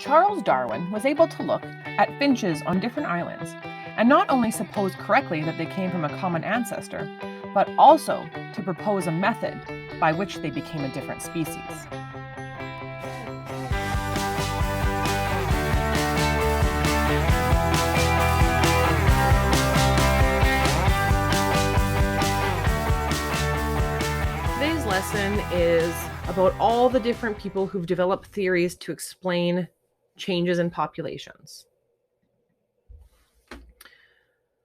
Charles Darwin was able to look at finches on different islands and not only suppose correctly that they came from a common ancestor, but also to propose a method by which they became a different species. Today's lesson is about all the different people who've developed theories to explain changes in populations.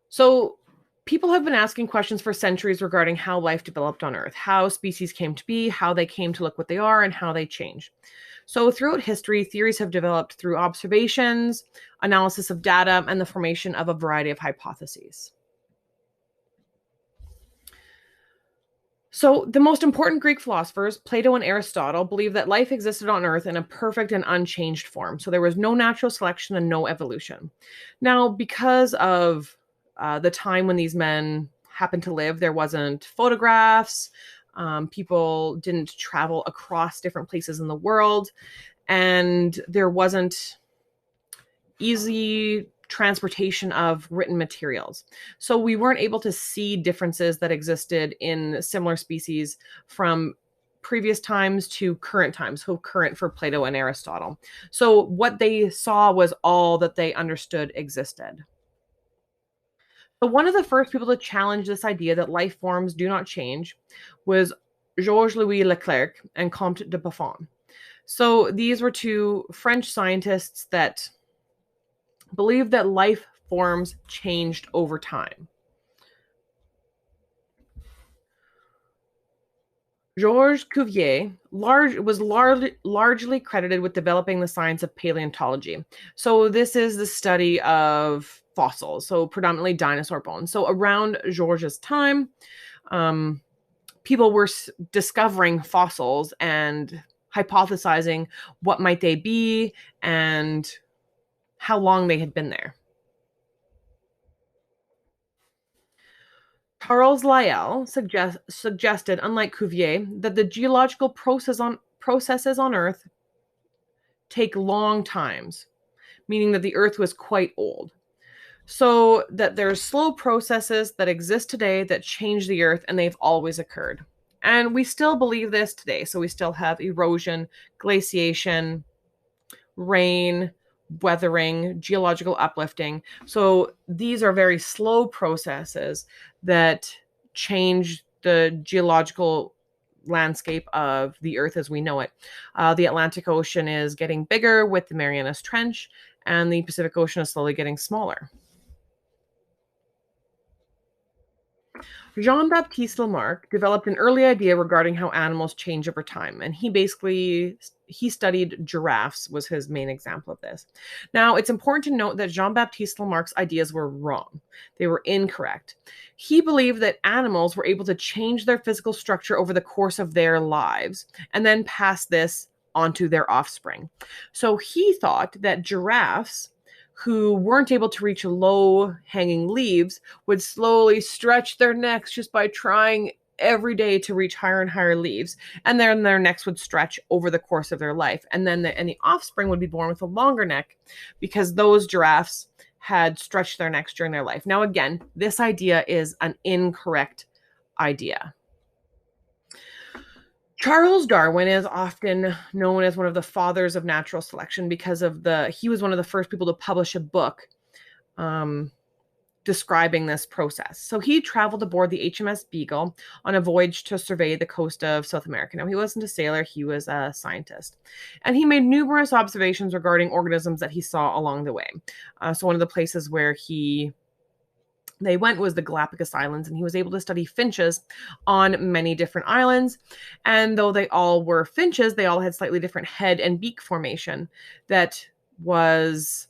So, people have been asking questions for centuries regarding how life developed on Earth, how species came to be, how they came to look what they are, and how they change. So, throughout history, theories have developed through observations, analysis of data, and the formation of a variety of hypotheses. So, the most important Greek philosophers, Plato and Aristotle, believed that life existed on Earth in a perfect and unchanged form. So, there was no natural selection and no evolution. Now, because of the time when these men happened to live, there wasn't photographs, people didn't travel across different places in the world, and there wasn't easy transportation of written materials. So we weren't able to see differences that existed in similar species from previous times to current times, so current for Plato and Aristotle. So what they saw was all that they understood existed. So one of the first people to challenge this idea that life forms do not change was Georges-Louis Leclerc and Comte de Buffon. So these were two French scientists that believed that life forms changed over time. Georges Cuvier was largely credited with developing the science of paleontology. So this is the study of fossils, so predominantly dinosaur bones. So around Georges' time, people were discovering fossils and hypothesizing what might they be and how long they had been there. Charles Lyell suggested, unlike Cuvier, that the geological processes on Earth take long times, meaning that the Earth was quite old. So that there's slow processes that exist today that change the Earth, and they've always occurred. And we still believe this today. So we still have erosion, glaciation, rain, weathering, geological uplifting. So these are very slow processes that change the geological landscape of the Earth as we know it. The Atlantic Ocean is getting bigger with the Marianas Trench, and the Pacific Ocean is slowly getting smaller. Jean-Baptiste Lamarck developed an early idea regarding how animals change over time, and he studied giraffes was his main example of this. Now, it's important to note that Jean-Baptiste Lamarck's ideas were wrong. They were incorrect. He believed that animals were able to change their physical structure over the course of their lives and then pass this onto their offspring. So he thought that giraffes who weren't able to reach low-hanging leaves would slowly stretch their necks just by trying every day to reach higher and higher leaves, and then their necks would stretch over the course of their life, and then the offspring would be born with a longer neck because those giraffes had stretched their necks during their life. Now, again, this idea is an incorrect idea. Charles Darwin is often known as one of the fathers of natural selection because he was one of the first people to publish a book describing this process. So he traveled aboard the HMS Beagle on a voyage to survey the coast of South America. Now, he wasn't a sailor, he was a scientist. And he made numerous observations regarding organisms that he saw along the way. So one of the places where they went was the Galapagos Islands, and he was able to study finches on many different islands. And though they all were finches, they all had slightly different head and beak formation that was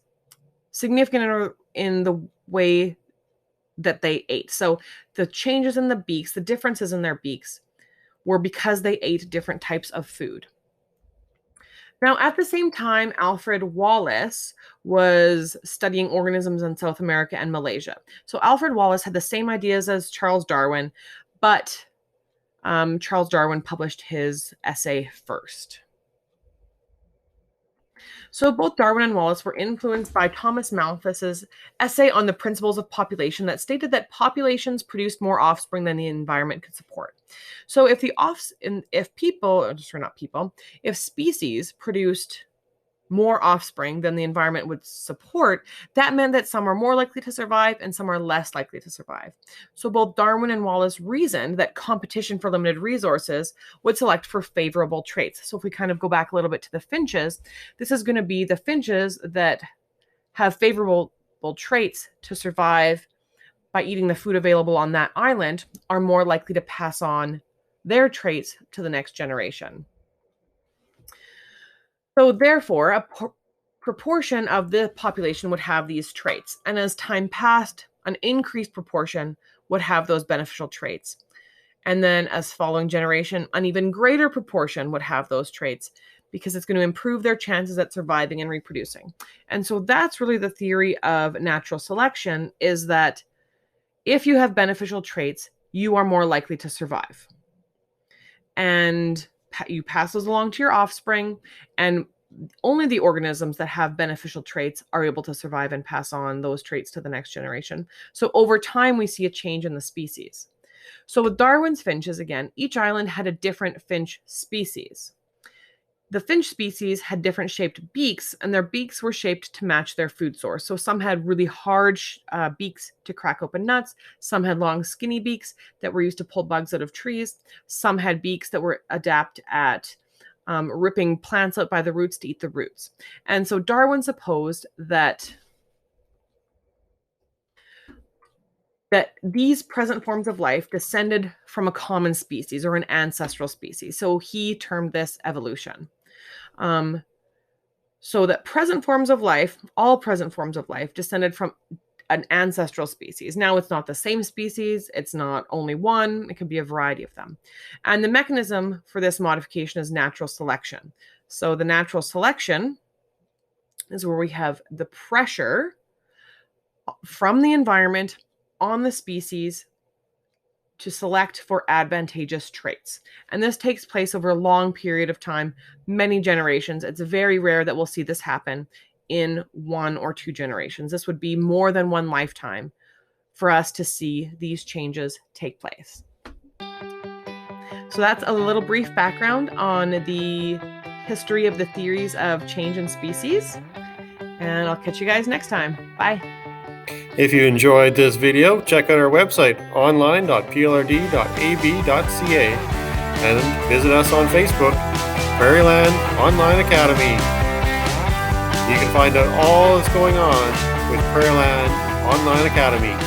significant in the way that they ate. So the changes in the beaks, the differences in their beaks, were because they ate different types of food. Now, at the same time, Alfred Wallace was studying organisms in South America and Malaysia. So Alfred Wallace had the same ideas as Charles Darwin, but Charles Darwin published his essay first. So both Darwin and Wallace were influenced by Thomas Malthus's essay on the principles of population that stated that populations produced more offspring than the environment could support. So if if species produced more offspring than the environment would support, that meant that some are more likely to survive and some are less likely to survive. So both Darwin and Wallace reasoned that competition for limited resources would select for favorable traits. So if we kind of go back a little bit to the finches, this is going to be the finches that have favorable traits to survive by eating the food available on that island are more likely to pass on their traits to the next generation. So therefore, a proportion of the population would have these traits. And as time passed, an increased proportion would have those beneficial traits. And then as following generation, an even greater proportion would have those traits because it's going to improve their chances at surviving and reproducing. And so that's really the theory of natural selection, is that if you have beneficial traits, you are more likely to survive. And you pass those along to your offspring, and only the organisms that have beneficial traits are able to survive and pass on those traits to the next generation. So over time, we see a change in the species. So with Darwin's finches, again, each island had a different finch species. The finch species had different shaped beaks, and their beaks were shaped to match their food source. So some had really hard beaks to crack open nuts. Some had long, skinny beaks that were used to pull bugs out of trees. Some had beaks that were adept at ripping plants out by the roots to eat the roots. And so Darwin supposed that these present forms of life descended from a common species or an ancestral species. So he termed this evolution. So that present forms of life, all present forms of life, descended from an ancestral species. Now, it's not the same species. It's not only one. It could be a variety of them. And the mechanism for this modification is natural selection. So the natural selection is where we have the pressure from the environment on the species to select for advantageous traits. And this takes place over a long period of time, many generations. It's very rare that we'll see this happen in 1 or 2 generations. This would be more than one lifetime for us to see these changes take place. So that's a little brief background on the history of the theories of change in species. And I'll catch you guys next time. Bye. If you enjoyed this video, check out our website, online.plrd.ab.ca, and visit us on Facebook, Prairieland Online Academy. You can find out all that's going on with Prairieland Online Academy.